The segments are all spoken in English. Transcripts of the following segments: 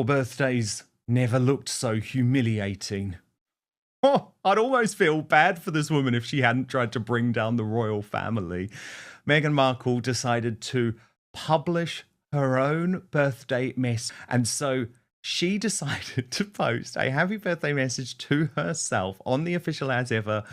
Birthdays never looked so humiliating. Oh, I'd almost feel bad for this woman if she hadn't tried to bring down the royal family. Meghan Markle decided to publish her own birthday message, and so she decided to post a happy birthday message to herself on the official As Ever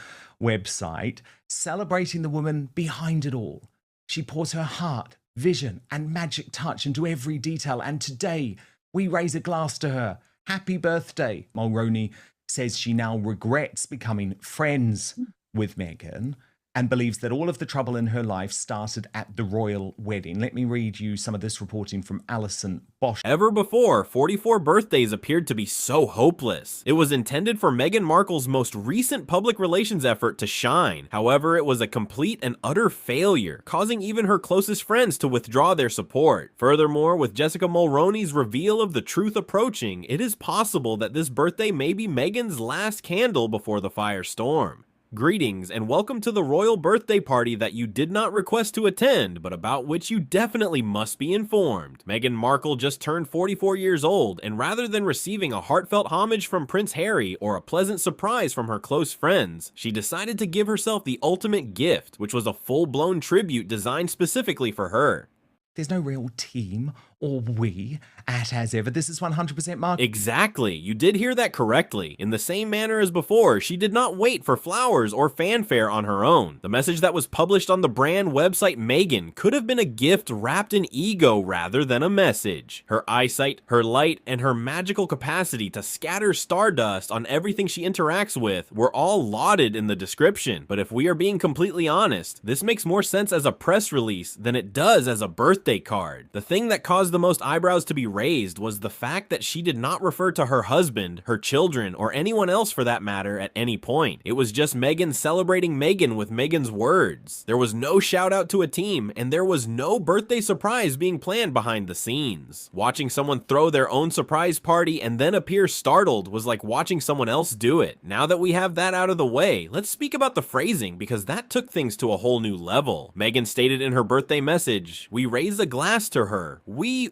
website, celebrating the woman behind it all. She pours her heart, vision, and magic touch into every detail, and today we raise a glass to her. Happy birthday. Mulroney says she now regrets becoming friends with Meghan and believes that all of the trouble in her life started at the royal wedding. Let me read you some of this reporting from Alison Bosch. Ever before, 44 birthdays appeared to be so hopeless. It was intended for Meghan Markle's most recent public relations effort to shine. However, it was a complete and utter failure, causing even her closest friends to withdraw their support. Furthermore, with Jessica Mulroney's reveal of the truth approaching, it is possible that this birthday may be Meghan's last candle before the firestorm. Greetings and welcome to the royal birthday party that you did not request to attend, but about which you definitely must be informed. Meghan Markle just turned 44 years old, and rather than receiving a heartfelt homage from Prince Harry or a pleasant surprise from her close friends, she decided to give herself the ultimate gift, which was a full-blown tribute designed specifically for her. There's no real team or we at As Ever. This is 100% Markle. Exactly. You did hear that correctly. In the same manner as before, she did not wait for flowers or fanfare on her own. The message that was published on the brand website Meghan could have been a gift wrapped in ego rather than a message. Her eyesight, her light, and her magical capacity to scatter stardust on everything she interacts with were all lauded in the description. But if we are being completely honest, this makes more sense as a press release than it does as a birthday card. The thing that caused the most eyebrows to be raised was the fact that she did not refer to her husband, her children, or anyone else for that matter at any point. It was just Meghan celebrating Meghan with Meghan's words. There was no shout out to a team, and there was no birthday surprise being planned behind the scenes. Watching someone throw their own surprise party and then appear startled was like watching someone else do it. Now that we have that out of the way, let's speak about the phrasing because that took things to a whole new level. Meghan stated in her birthday message, "We raise a glass to her.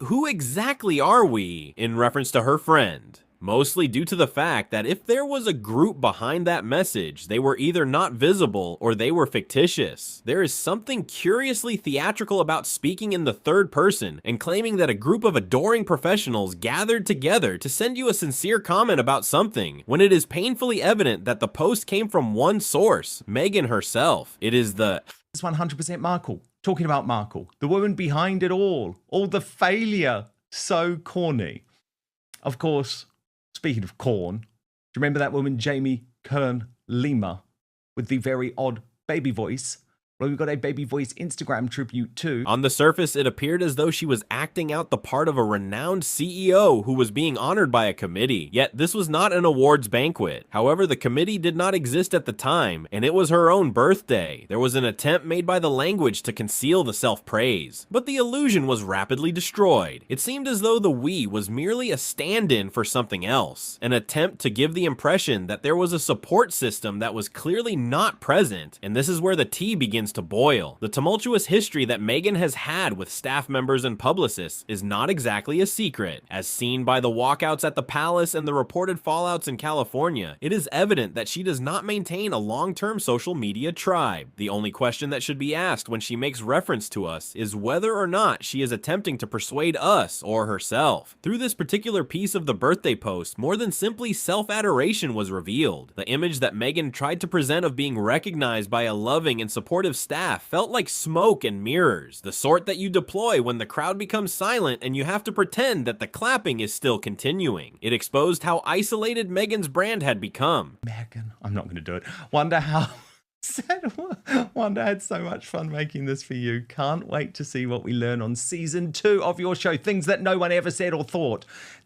Who exactly are we?" in reference to her friend. Mostly due to the fact that if there was a group behind that message, they were either not visible or they were fictitious. There is something curiously theatrical about speaking in the third person and claiming that a group of adoring professionals gathered together to send you a sincere comment about something, when it is painfully evident that the post came from one source, Meghan herself. It is the... It's 100% Markle. Talking about Markle, the woman behind it all the failure. So corny. Of course, speaking of corn, do you remember that woman, Jamie Kern-Lima, with the very odd baby voice? Well, we got a baby voice Instagram tribute too. On the surface, it appeared as though she was acting out the part of a renowned CEO who was being honored by a committee. Yet this was not an awards banquet. However, the committee did not exist at the time, and it was her own birthday. There was an attempt made by the language to conceal the self-praise, but the illusion was rapidly destroyed. It seemed as though the "we" was merely a stand-in for something else, an attempt to give the impression that there was a support system that was clearly not present, and this is where the tea begins to boil. The tumultuous history that Meghan has had with staff members and publicists is not exactly a secret. As seen by the walkouts at the palace and the reported fallouts in California, it is evident that she does not maintain a long-term social media tribe. The only question that should be asked when she makes reference to us is whether or not she is attempting to persuade us or herself. Through this particular piece of the birthday post, more than simply self-adoration was revealed. The image that Meghan tried to present of being recognized by a loving and supportive staff felt like smoke and mirrors, the sort that you deploy when the crowd becomes silent and you have to pretend that the clapping is still continuing. It exposed how isolated Meghan's brand had become. Meghan, I'm not going to do it. Wonder how... Wanda had so much fun making this for you. Can't wait to see what we learn on season 2 of your show. Things that no one ever said or thought.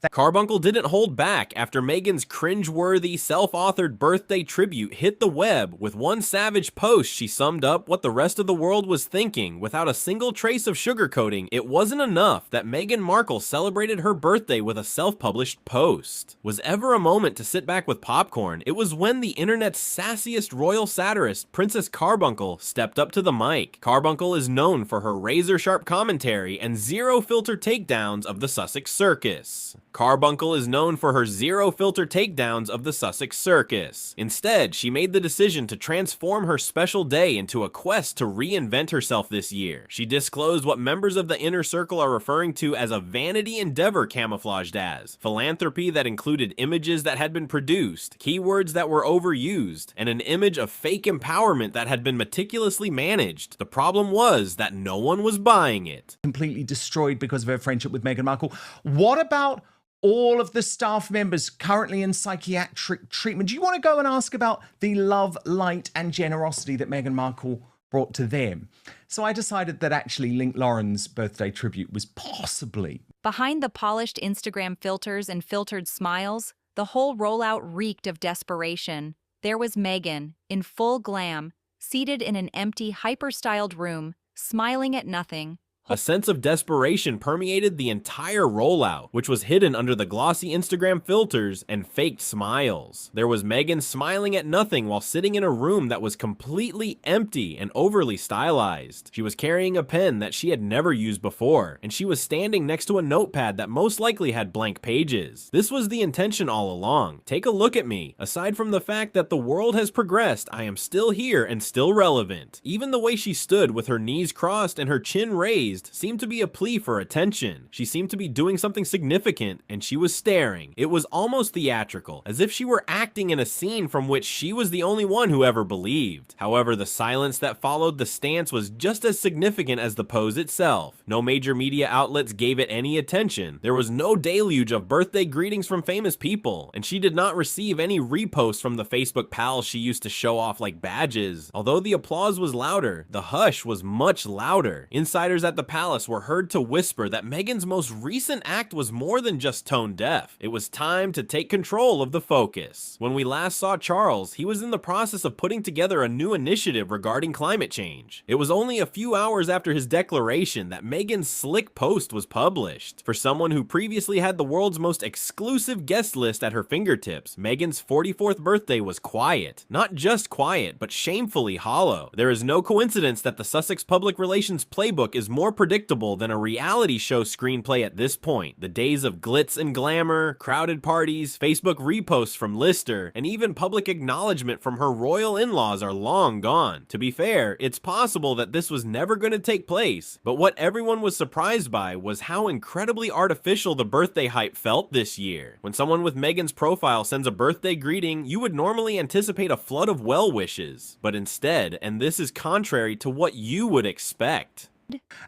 Carbuncle didn't hold back after Meghan's cringe-worthy, self-authored birthday tribute hit the web. With one savage post, she summed up what the rest of the world was thinking. Without a single trace of sugarcoating, it wasn't enough that Meghan Markle celebrated her birthday with a self-published post. Was ever a moment to sit back with popcorn, it was when the internet's sassiest royal satirist, Princess Carbuncle, Carbuncle stepped up to the mic. Carbuncle is known for her razor-sharp commentary and zero-filter takedowns of the Sussex Circus. Carbuncle is known for her zero-filter takedowns of the Sussex Circus. Instead, she made the decision to transform her special day into a quest to reinvent herself this year. She disclosed what members of the inner circle are referring to as a vanity endeavor camouflaged as philanthropy that included images that had been produced, keywords that were overused, and an image of fake empowerment that had been meticulously managed. The problem was that no one was buying it. Completely destroyed because of her friendship with Meghan Markle. What about all of the staff members currently in psychiatric treatment? Do you want to go and ask about the love, light, and generosity that Meghan Markle brought to them? So I decided that actually Link Lauren's birthday tribute was possibly... Behind the polished Instagram filters and filtered smiles, the whole rollout reeked of desperation. There was Meghan, in full glam, seated in an empty, hyper-styled room, smiling at nothing. A sense of desperation permeated the entire rollout, which was hidden under the glossy Instagram filters and faked smiles. There was Meghan smiling at nothing while sitting in a room that was completely empty and overly stylized. She was carrying a pen that she had never used before, and she was standing next to a notepad that most likely had blank pages. This was the intention all along. Take a look at me. Aside from the fact that the world has progressed, I am still here and still relevant. Even the way she stood with her knees crossed and her chin raised seemed to be a plea for attention. She seemed to be doing something significant, and she was staring. It was almost theatrical, as if she were acting in a scene from which she was the only one who ever believed. However, the silence that followed the stance was just as significant as the pose itself. No major media outlets gave it any attention. There was no deluge of birthday greetings from famous people, and she did not receive any reposts from the Facebook pals she used to show off like badges. Although the applause was louder, the hush was much louder. Insiders at the palace were heard to whisper that Meghan's most recent act was more than just tone deaf. It was time to take control of the focus. When we last saw Charles, he was in the process of putting together a new initiative regarding climate change. It was only a few hours after his declaration that Meghan's slick post was published. For someone who previously had the world's most exclusive guest list at her fingertips, Meghan's 44th birthday was quiet. Not just quiet, but shamefully hollow. There is no coincidence that the Sussex public relations playbook is more predictable than a reality show screenplay at this point. The days of glitz and glamour, crowded parties, Facebook reposts from Lister, and even public acknowledgement from her royal in-laws are long gone. To be fair, it's possible that this was never going to take place, but what everyone was surprised by was how incredibly artificial the birthday hype felt this year. When someone with Meghan's profile sends a birthday greeting, you would normally anticipate a flood of well wishes, but instead, and this is contrary to what you would expect.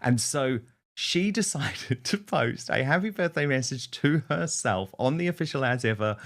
And so she decided to post a happy birthday message to herself on the official As Ever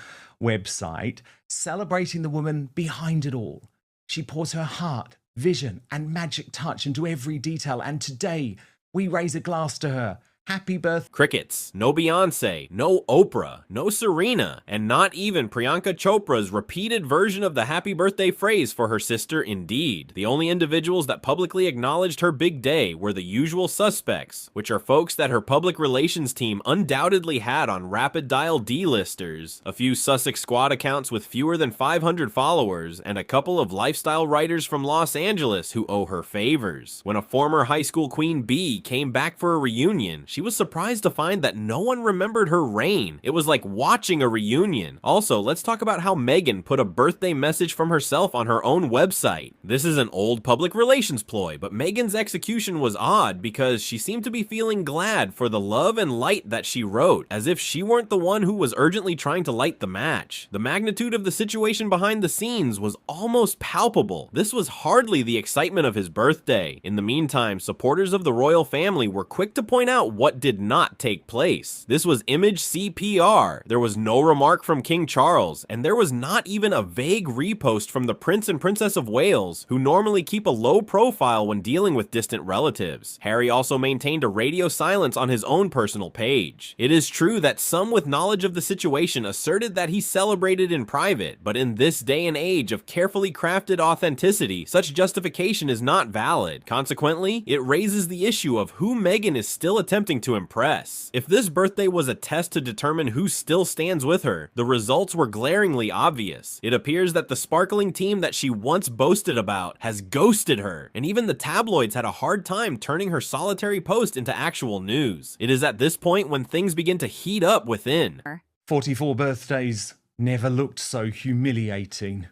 website, celebrating the woman behind it all. She pours her heart, vision, and magic touch into every detail, and today we raise a glass to her. Happy birthday. Crickets. No Beyonce, no Oprah, no Serena, and not even Priyanka Chopra's repeated version of the happy birthday phrase for her sister Indeed. The only individuals that publicly acknowledged her big day were the usual suspects, which are folks that her public relations team undoubtedly had on rapid dial D-listers, a few Sussex squad accounts with fewer than 500 followers, and a couple of lifestyle writers from Los Angeles who owe her favors. When a former high school queen bee came back for a reunion, she was surprised to find that no one remembered her reign. It was like watching a reunion. Also, let's talk about how Meghan put a birthday message from herself on her own website. This is an old public relations ploy, but Meghan's execution was odd because she seemed to be feeling glad for the love and light that she wrote, as if she weren't the one who was urgently trying to light the match. The magnitude of the situation behind the scenes was almost palpable. This was hardly the excitement of his birthday. In the meantime, supporters of the royal family were quick to point out what did not take place. This was image CPR. There was no remark from King Charles, and there was not even a vague repost from the Prince and Princess of Wales, who normally keep a low profile when dealing with distant relatives. Harry also maintained a radio silence on his own personal page. It is true that some with knowledge of the situation asserted that he celebrated in private, but in this day and age of carefully crafted authenticity, such justification is not valid. Consequently, it raises the issue of who Meghan is still attempting attempting to impress. If this birthday was a test to determine who still stands with her, the results were glaringly obvious. It appears that the sparkling team that she once boasted about has ghosted her, and even the tabloids had a hard time turning her solitary post into actual news. It is at this point when things begin to heat up within. 44 birthdays never looked so humiliating.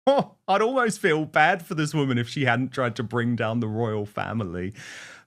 Oh, I'd almost feel bad for this woman if she hadn't tried to bring down the royal family.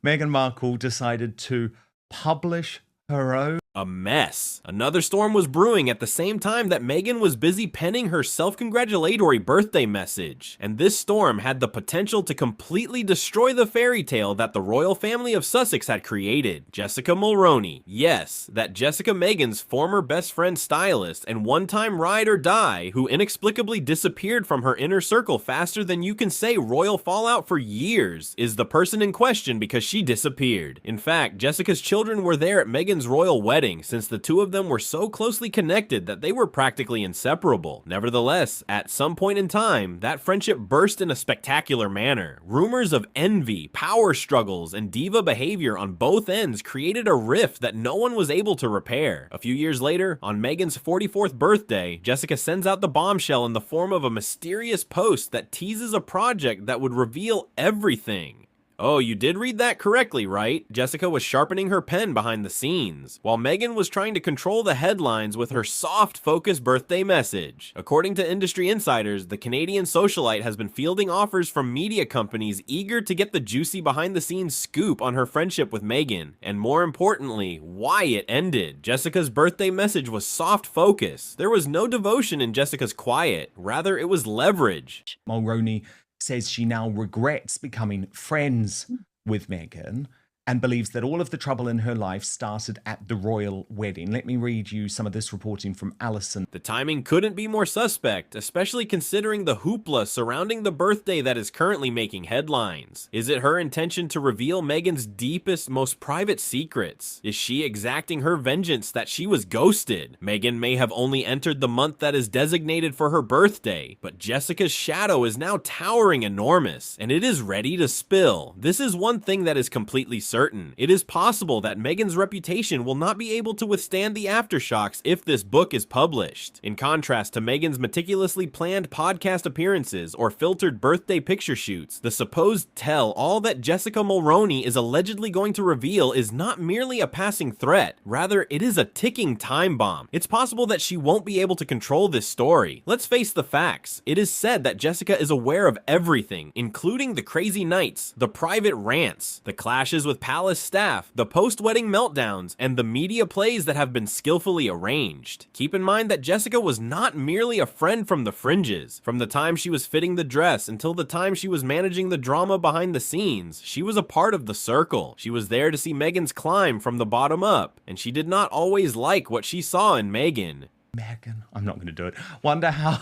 Meghan Markle decided to publish her own. A mess. Another storm was brewing at the same time that Meghan was busy penning her self-congratulatory birthday message. And this storm had the potential to completely destroy the fairy tale that the royal family of Sussex had created. Jessica Mulroney. Yes, that Jessica Meghan's former best friend stylist and one-time ride or die who inexplicably disappeared from her inner circle faster than you can say royal fallout for years is the person in question because she disappeared. In fact, Jessica's children were there at Meghan's royal wedding, since the two of them were so closely connected that they were practically inseparable. Nevertheless, at some point in time, that friendship burst in a spectacular manner. Rumors of envy, power struggles, and diva behavior on both ends created a rift that no one was able to repair. A few years later, on Meghan's 44th birthday, Jessica sends out the bombshell in the form of a mysterious post that teases a project that would reveal everything. Oh, you did read that correctly, right? Jessica was sharpening her pen behind the scenes, while Meghan was trying to control the headlines with her soft, focused birthday message. According to industry insiders, the Canadian socialite has been fielding offers from media companies eager to get the juicy behind-the-scenes scoop on her friendship with Meghan, and more importantly, why it ended. Jessica's birthday message was soft focus. There was no devotion in Jessica's quiet, rather it was leverage. Mulroney says she now regrets becoming friends with Meghan and believes that all of the trouble in her life started at the royal wedding. Let me read you some of this reporting from Alison. The timing couldn't be more suspect, especially considering the hoopla surrounding the birthday that is currently making headlines. Is it her intention to reveal Meghan's deepest, most private secrets? Is she exacting her vengeance that she was ghosted? Meghan may have only entered the month that is designated for her birthday, but Jessica's shadow is now towering enormous, and it is ready to spill. This is one thing that is completely certain. It is possible that Meghan's reputation will not be able to withstand the aftershocks if this book is published. In contrast to Meghan's meticulously planned podcast appearances or filtered birthday picture shoots, the supposed tell-all that Jessica Mulroney is allegedly going to reveal is not merely a passing threat, rather it is a ticking time bomb. It's possible that she won't be able to control this story. Let's face the facts. It is said that Jessica is aware of everything, including the crazy nights, the private rants, the clashes with palace staff, the post-wedding meltdowns, and the media plays that have been skillfully arranged. Keep in mind that Jessica was not merely a friend from the fringes. From the time she was fitting the dress until the time she was managing the drama behind the scenes, she was a part of the circle. She was there to see Meghan's climb from the bottom up, and she did not always like what she saw in Meghan. Meghan, I'm not going to do it. Wonder how...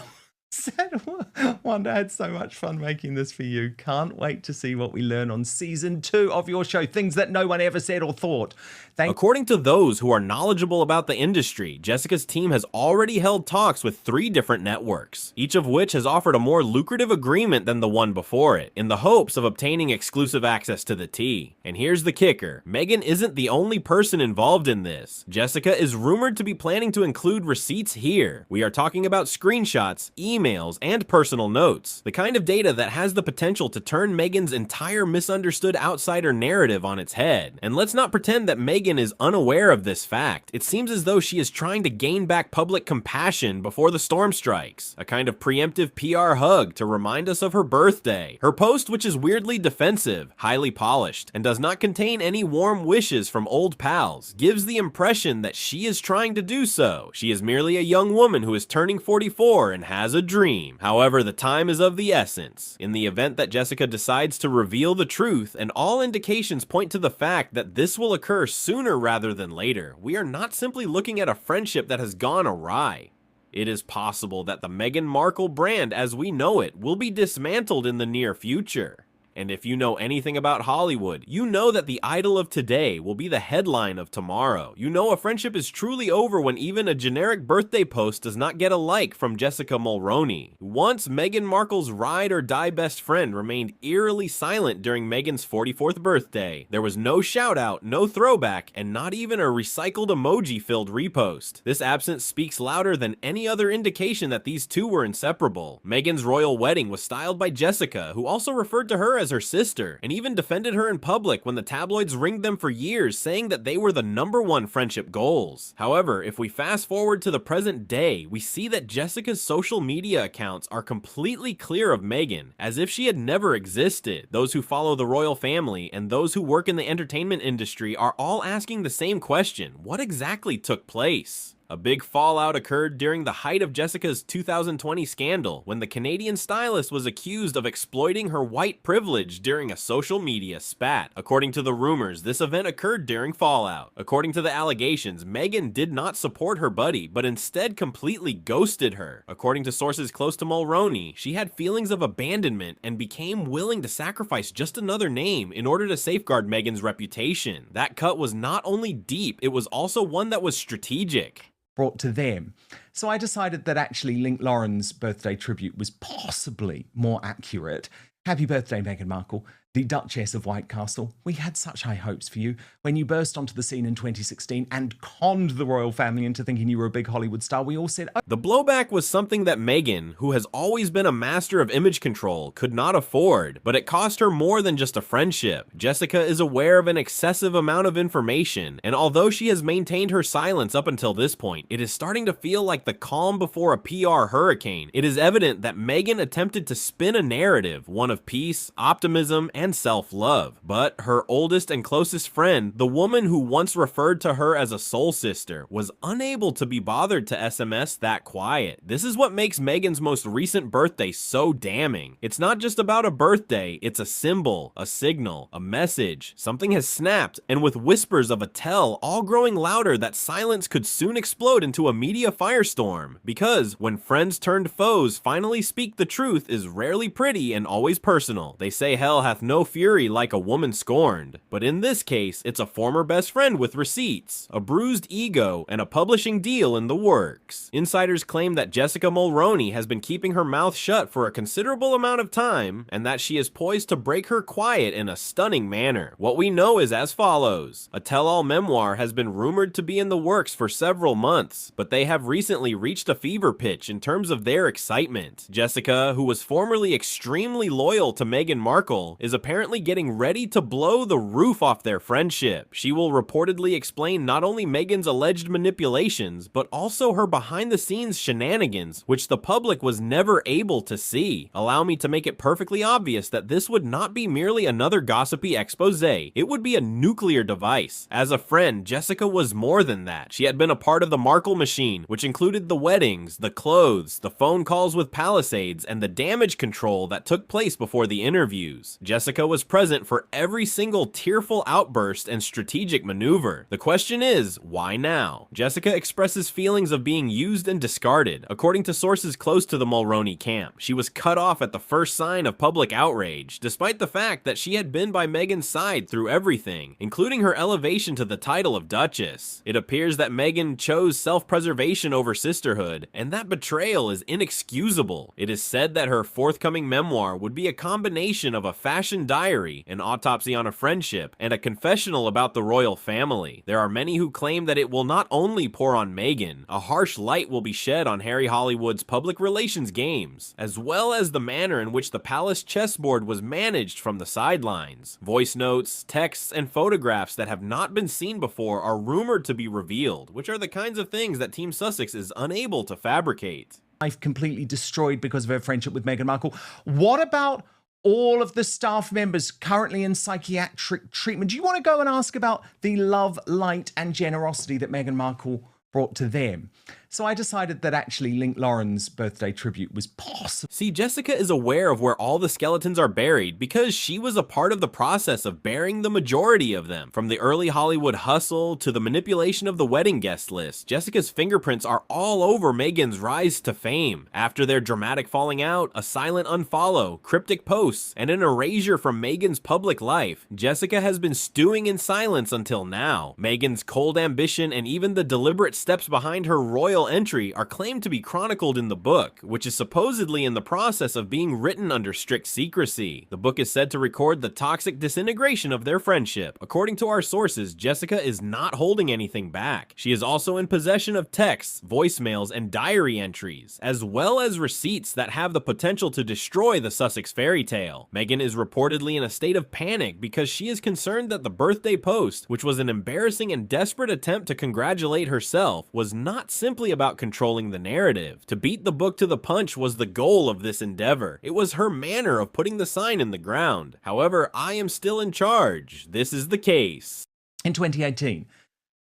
Wanda had so much fun making this for you. Can't wait to see what we learn on season 2 of your show. Things that no one ever said or thought. According to those who are knowledgeable about the industry, Jessica's team has already held talks with 3 different networks, each of which has offered a more lucrative agreement than the one before it, in the hopes of obtaining exclusive access to the tea. And here's the kicker. Meghan isn't the only person involved in this. Jessica is rumored to be planning to include receipts here. We are talking about screenshots, emails, and personal notes, the kind of data that has the potential to turn Meghan's entire misunderstood outsider narrative on its head. And let's not pretend that Meghan is unaware of this fact. It seems as though she is trying to gain back public compassion before the storm strikes, a kind of preemptive PR hug to remind us of her birthday. Her post, which is weirdly defensive, highly polished, and does not contain any warm wishes from old pals, gives the impression that she is trying to do so. She is merely a young woman who is turning 44 and has a dream. However, the time is of the essence. In the event that Jessica decides to reveal the truth, and all indications point to the fact that this will occur sooner rather than later, we are not simply looking at a friendship that has gone awry. It is possible that the Meghan Markle brand as we know it will be dismantled in the near future. And if you know anything about Hollywood, you know that the idol of today will be the headline of tomorrow. You know a friendship is truly over when even a generic birthday post does not get a like from Jessica Mulroney. Once Meghan Markle's ride or die best friend remained eerily silent during Meghan's 44th birthday. There was no shout out, no throwback, and not even a recycled emoji-filled repost. This absence speaks louder than any other indication that these two were inseparable. Meghan's royal wedding was styled by Jessica, who also referred to her as her sister, and even defended her in public when the tabloids ringed them for years, saying that they were the #1 friendship goals. However, if we fast forward to the present day, we see that Jessica's social media accounts are completely clear of Meghan, as if she had never existed. Those who follow the royal family and those who work in the entertainment industry are all asking the same question: what exactly took place? A big fallout occurred during the height of Jessica's 2020 scandal, when the Canadian stylist was accused of exploiting her white privilege during a social media spat. According to the rumors, this event occurred during Fallout. According to the allegations, Meghan did not support her buddy, but instead completely ghosted her. According to sources close to Mulroney, she had feelings of abandonment and became willing to sacrifice just another name in order to safeguard Meghan's reputation. That cut was not only deep, it was also one that was strategic. Brought to them. So I decided that actually Link Lauren's birthday tribute was possibly more accurate. Happy birthday, Meghan Markle, the Duchess of White Castle. We had such high hopes for you when you burst onto the scene in 2016 and conned the royal family into thinking you were a big Hollywood star. We all said, oh. The blowback was something that Meghan, who has always been a master of image control, could not afford, but it cost her more than just a friendship. Jessica is aware of an excessive amount of information, and although she has maintained her silence up until this point, it is starting to feel like the calm before a PR hurricane. It is evident that Meghan attempted to spin a narrative, one of peace, optimism, and self-love. But her oldest and closest friend, the woman who once referred to her as a soul sister, was unable to be bothered to SMS that quiet. This is what makes Meghan's most recent birthday so damning. It's not just about a birthday, it's a symbol, a signal, a message. Something has snapped, and with whispers of a tell all growing louder, that silence could soon explode into a media firestorm. Because when friends turned foes finally speak, the truth is rarely pretty and always personal. They say hell hath no fury like a woman scorned. But in this case, it's a former best friend with receipts, a bruised ego, and a publishing deal in the works. Insiders claim that Jessica Mulroney has been keeping her mouth shut for a considerable amount of time, and that she is poised to break her quiet in a stunning manner. What we know is as follows. A tell-all memoir has been rumored to be in the works for several months, but they have recently reached a fever pitch in terms of their excitement. Jessica, who was formerly extremely loyal to Meghan Markle, is apparently getting ready to blow the roof off their friendship. She will reportedly explain not only Meghan's alleged manipulations, but also her behind-the-scenes shenanigans, which the public was never able to see. Allow me to make it perfectly obvious that this would not be merely another gossipy expose. It would be a nuclear device. As a friend, Jessica was more than that. She had been a part of the Markle machine, which included the weddings, the clothes, the phone calls with Palisades, and the damage control that took place before the interviews. Jessica was present for every single tearful outburst and strategic maneuver. The question is, why now? Jessica expresses feelings of being used and discarded. According to sources close to the Mulroney camp, she was cut off at the first sign of public outrage, despite the fact that she had been by Meghan's side through everything, including her elevation to the title of Duchess. It appears that Meghan chose self-preservation over sisterhood, and that betrayal is inexcusable. It is said that her forthcoming memoir would be a combination of a fashion diary, an autopsy on a friendship, and a confessional about the royal family. There are many who claim that it will not only pour on Meghan, a harsh light will be shed on Harry Hollywood's public relations games, as well as the manner in which the palace chessboard was managed from the sidelines. Voice notes, texts, and photographs that have not been seen before are rumored to be revealed, which are the kinds of things that Team Sussex is unable to fabricate. Life completely destroyed because of her friendship with Meghan Markle. What about all of the staff members currently in psychiatric treatment? Do you want to go and ask about the love, light, and generosity that Meghan Markle brought to them? So I decided that actually Link Lauren's birthday tribute was possible. See, Jessica is aware of where all the skeletons are buried because she was a part of the process of burying the majority of them. From the early Hollywood hustle to the manipulation of the wedding guest list, Jessica's fingerprints are all over Meghan's rise to fame. After their dramatic falling out, a silent unfollow, cryptic posts, and an erasure from Meghan's public life, Jessica has been stewing in silence until now. Meghan's cold ambition and even the deliberate steps behind her royal entry are claimed to be chronicled in the book, which is supposedly in the process of being written under strict secrecy. The book is said to record the toxic disintegration of their friendship. According to our sources, Jessica is not holding anything back. She is also in possession of texts, voicemails, and diary entries, as well as receipts that have the potential to destroy the Sussex fairy tale. Meghan is reportedly in a state of panic because she is concerned that the birthday post, which was an embarrassing and desperate attempt to congratulate herself, was not simply about controlling the narrative. To beat the book to the punch was the goal of this endeavor. It was her manner of putting the sign in the ground. However, I am still in charge. This is the case. In 2018,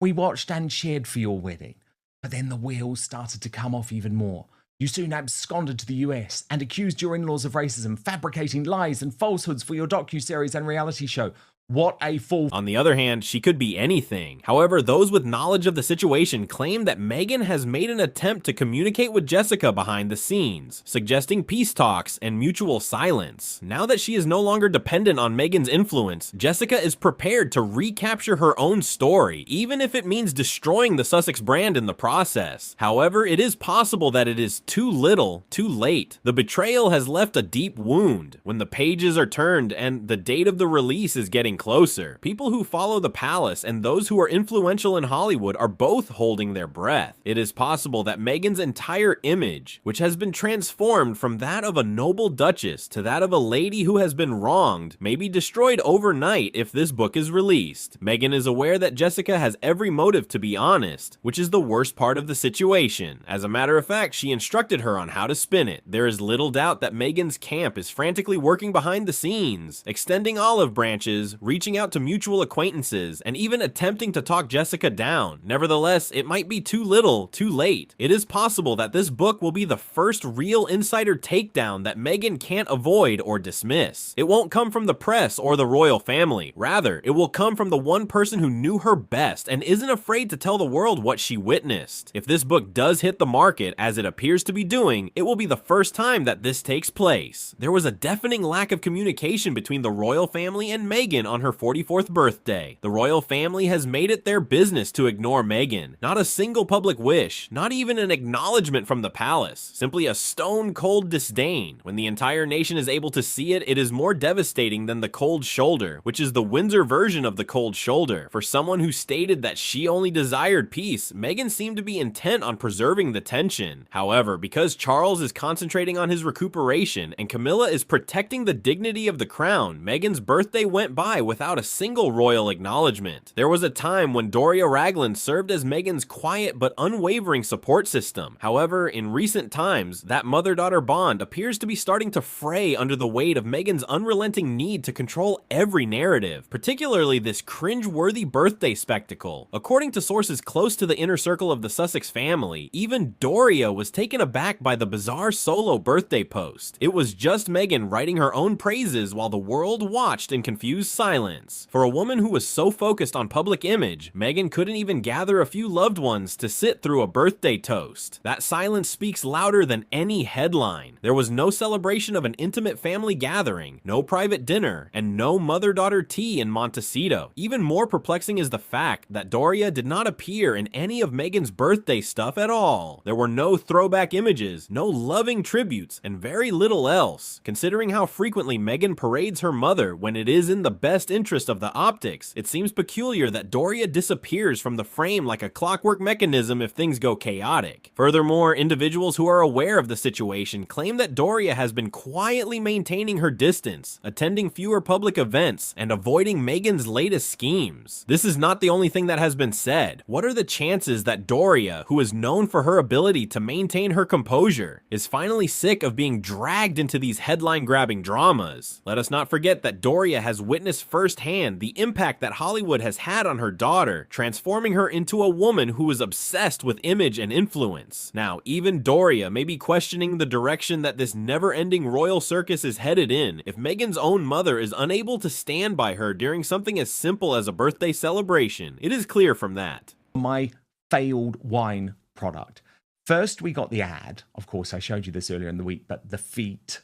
we watched and cheered for your wedding, but then the wheels started to come off even more. You soon absconded to the US and accused your in-laws of racism, fabricating lies and falsehoods for your docuseries and reality show. What a fool. On the other hand, she could be anything. However, those with knowledge of the situation claim that Meghan has made an attempt to communicate with Jessica behind the scenes, suggesting peace talks and mutual silence. Now that she is no longer dependent on Meghan's influence, Jessica is prepared to recapture her own story, even if it means destroying the Sussex brand in the process. However, it is possible that it is too little, too late. The betrayal has left a deep wound. When the pages are turned and the date of the release is getting closer, people who follow the palace and those who are influential in Hollywood are both holding their breath. It is possible that Meghan's entire image, which has been transformed from that of a noble duchess to that of a lady who has been wronged, may be destroyed overnight if this book is released. Meghan is aware that Jessica has every motive to be honest, which is the worst part of the situation. As a matter of fact, she instructed her on how to spin it. There is little doubt that Meghan's camp is frantically working behind the scenes, extending olive branches, reaching out to mutual acquaintances, and even attempting to talk Jessica down. Nevertheless, it might be too little, too late. It is possible that this book will be the first real insider takedown that Meghan can't avoid or dismiss. It won't come from the press or the royal family. Rather, it will come from the one person who knew her best and isn't afraid to tell the world what she witnessed. If this book does hit the market, as it appears to be doing, it will be the first time that this takes place. There was a deafening lack of communication between the royal family and Meghan on her 44th birthday. The royal family has made it their business to ignore Meghan. Not a single public wish, not even an acknowledgement from the palace, simply a stone-cold disdain. When the entire nation is able to see it, it is more devastating than the cold shoulder, which is the Windsor version of the cold shoulder. For someone who stated that she only desired peace, Meghan seemed to be intent on preserving the tension. However, because Charles is concentrating on his recuperation and Camilla is protecting the dignity of the crown, Meghan's birthday went by without a single royal acknowledgement. There was a time when Doria Ragland served as Meghan's quiet but unwavering support system. However, in recent times, that mother-daughter bond appears to be starting to fray under the weight of Meghan's unrelenting need to control every narrative, particularly this cringe-worthy birthday spectacle. According to sources close to the inner circle of the Sussex family, even Doria was taken aback by the bizarre solo birthday post. It was just Meghan writing her own praises while the world watched in confused silence. For a woman who was so focused on public image, Meghan couldn't even gather a few loved ones to sit through a birthday toast. That silence speaks louder than any headline. There was no celebration of an intimate family gathering, no private dinner, and no mother-daughter tea in Montecito. Even more perplexing is the fact that Doria did not appear in any of Meghan's birthday stuff at all. There were no throwback images, no loving tributes, and very little else. Considering how frequently Meghan parades her mother when it is in the best interest of the optics, it seems peculiar that Doria disappears from the frame like a clockwork mechanism if things go chaotic. Furthermore, individuals who are aware of the situation claim that Doria has been quietly maintaining her distance, attending fewer public events, and avoiding Meghan's latest schemes. This is not the only thing that has been said. What are the chances that Doria, who is known for her ability to maintain her composure, is finally sick of being dragged into these headline-grabbing dramas? Let us not forget that Doria has witnessed firsthand the impact that Hollywood has had on her daughter, transforming her into a woman who is obsessed with image and influence. Now, even Doria may be questioning the direction that this never-ending royal circus is headed in if Meghan's own mother is unable to stand by her during something as simple as a birthday celebration. It is clear from that. My failed wine product. First, we got the ad. Of course, I showed you this earlier in the week, but the feet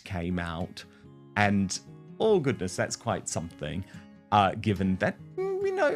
came out. And, oh goodness, that's quite something. Given that,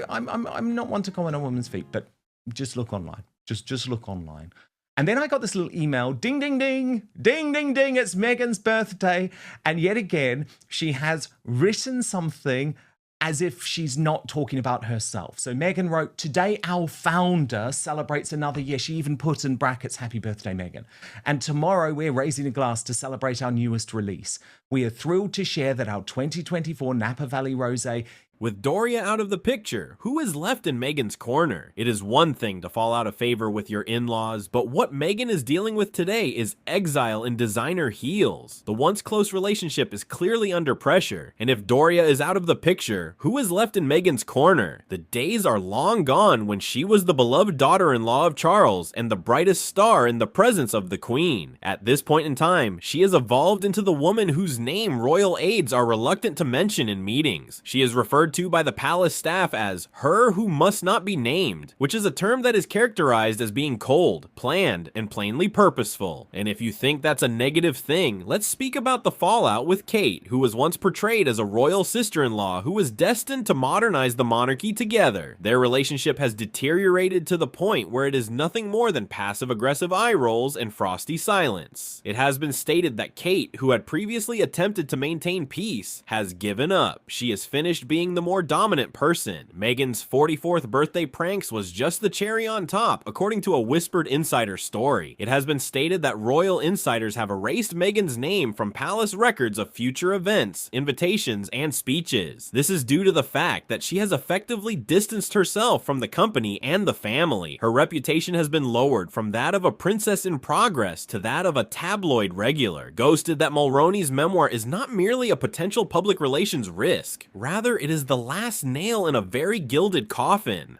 I'm not one to comment on women's feet, but just look online. Just look online. And then I got this little email, ding, ding, ding, ding, ding, ding, it's Meghan's birthday. And yet again, she has written something as if she's not talking about herself. So Meghan wrote, "Today our founder celebrates another year." She even put in brackets, "Happy birthday, Meghan." "And tomorrow we're raising a glass to celebrate our newest release. We are thrilled to share that our 2024 Napa Valley Rosé..." With Doria out of the picture, who is left in Meghan's corner? It is one thing to fall out of favor with your in-laws, but what Meghan is dealing with today is exile in designer heels. The once close relationship is clearly under pressure, and if Doria is out of the picture, who is left in Meghan's corner? The days are long gone when she was the beloved daughter-in-law of Charles and the brightest star in the presence of the Queen. At this point in time, she has evolved into the woman whose name royal aides are reluctant to mention in meetings. She is referred to by the palace staff as "her who must not be named," which is a term that is characterized as being cold, planned, and plainly purposeful. And if you think that's a negative thing, let's speak about the fallout with Kate, who was once portrayed as a royal sister-in-law who was destined to modernize the monarchy together. Their relationship has deteriorated to the point where it is nothing more than passive-aggressive eye rolls and frosty silence. It has been stated that Kate, who had previously attempted to maintain peace, has given up. She is finished being the more dominant person. Meghan's 44th birthday pranks was just the cherry on top, according to a whispered insider story. It has been stated that royal insiders have erased Meghan's name from palace records of future events, invitations, and speeches. This is due to the fact that she has effectively distanced herself from the company and the family. Her reputation has been lowered from that of a princess in progress to that of a tabloid regular. Ghosted that Mulroney's memoir is not merely a potential public relations risk. Rather, it is the last nail in a very gilded coffin.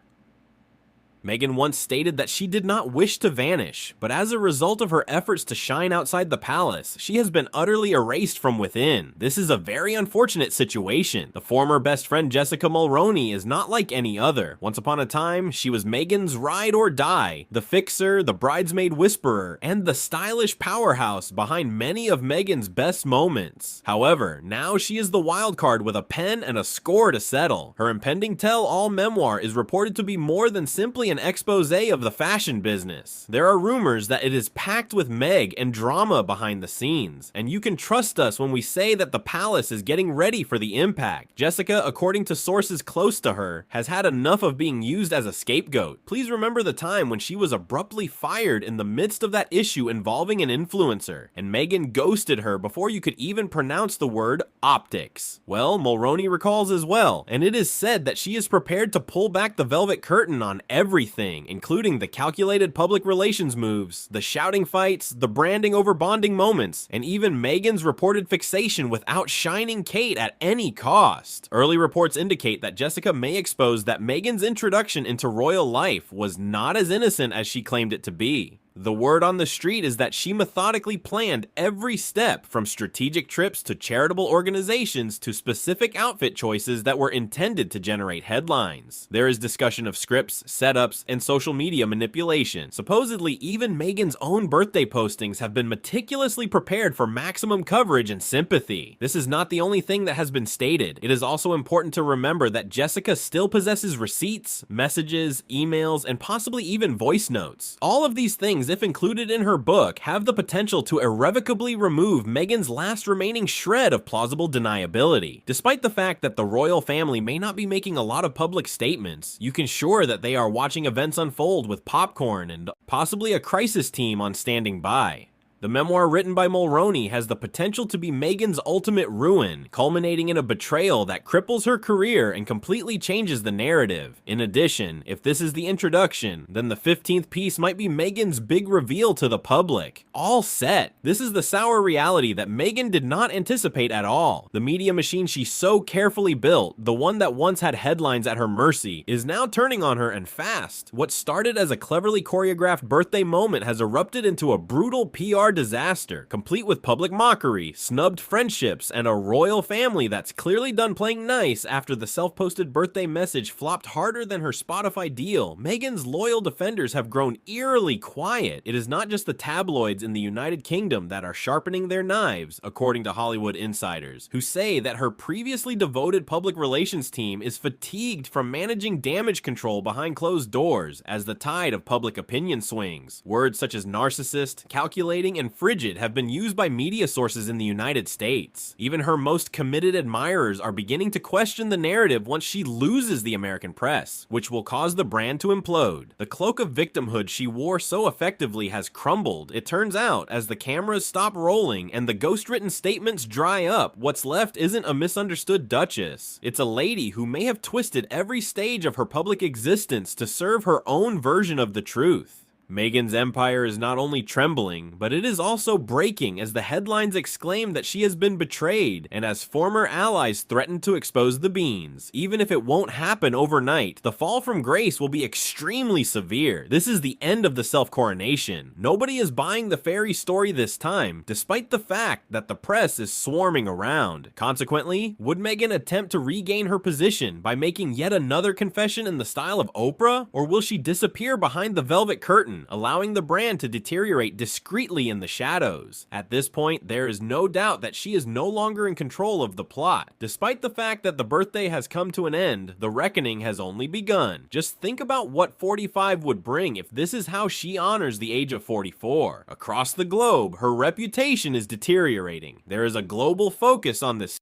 Meghan once stated that she did not wish to vanish, but as a result of her efforts to shine outside the palace, she has been utterly erased from within. This is a very unfortunate situation. The former best friend Jessica Mulroney is not like any other. Once upon a time, she was Meghan's ride or die, the fixer, the bridesmaid whisperer, and the stylish powerhouse behind many of Meghan's best moments. However, now she is the wild card with a pen and a score to settle. Her impending tell-all memoir is reported to be more than simply an expose of the fashion business. There are rumors that it is packed with Meg and drama behind the scenes, and you can trust us when we say that the palace is getting ready for the impact. Jessica, according to sources close to her, has had enough of being used as a scapegoat. Please remember the time when she was abruptly fired in the midst of that issue involving an influencer, and Meghan ghosted her before you could even pronounce the word optics. Well, Mulroney recalls as well, and it is said that she is prepared to pull back the velvet curtain on everything, including the calculated public relations moves, the shouting fights, the branding over bonding moments, and even Meghan's reported fixation with outshining Kate at any cost. Early reports indicate that Jessica may expose that Meghan's introduction into royal life was not as innocent as she claimed it to be. The word on the street is that she methodically planned every step, from strategic trips to charitable organizations to specific outfit choices that were intended to generate headlines. There is discussion of scripts, setups, and social media manipulation. Supposedly, even Meghan's own birthday postings have been meticulously prepared for maximum coverage and sympathy. This is not the only thing that has been stated. It is also important to remember that Jessica still possesses receipts, messages, emails, and possibly even voice notes. All of these things, if included in her book, have the potential to irrevocably remove Meghan's last remaining shred of plausible deniability. Despite the fact that the royal family may not be making a lot of public statements, you can sure that they are watching events unfold with popcorn and possibly a crisis team on standing by. The memoir written by Mulroney has the potential to be Meghan's ultimate ruin, culminating in a betrayal that cripples her career and completely changes the narrative. In addition, if this is the introduction, then the 15th piece might be Meghan's big reveal to the public. All set. This is the sour reality that Meghan did not anticipate at all. The media machine she so carefully built, the one that once had headlines at her mercy, is now turning on her and fast. What started as a cleverly choreographed birthday moment has erupted into a brutal PR disaster, complete with public mockery, snubbed friendships, and a royal family that's clearly done playing nice after the self-posted birthday message flopped harder than her Spotify deal. Meghan's loyal defenders have grown eerily quiet. It is not just the tabloids in the United Kingdom that are sharpening their knives, according to Hollywood insiders, who say that her previously devoted public relations team is fatigued from managing damage control behind closed doors as the tide of public opinion swings. Words such as narcissist, calculating, and frigid have been used by media sources in the United States. Even her most committed admirers are beginning to question the narrative once she loses the American press, which will cause the brand to implode. The cloak of victimhood she wore so effectively has crumbled, it turns out, as the cameras stop rolling and the ghost-written statements dry up. What's left isn't a misunderstood duchess. It's a lady who may have twisted every stage of her public existence to serve her own version of the truth. Meghan's empire is not only trembling, but it is also breaking as the headlines exclaim that she has been betrayed, and as former allies threaten to expose the beans. Even if it won't happen overnight, the fall from grace will be extremely severe. This is the end of the self-coronation. Nobody is buying the fairy story this time, despite the fact that the press is swarming around. Consequently, would Meghan attempt to regain her position by making yet another confession in the style of Oprah, or will she disappear behind the velvet curtain, allowing the brand to deteriorate discreetly in the shadows? At this point, there is no doubt that she is no longer in control of the plot. Despite the fact that the birthday has come to an end, the reckoning has only begun. Just think about what 45 would bring if this is how she honors the age of 44. Across the globe, her reputation is deteriorating. There is a global focus on this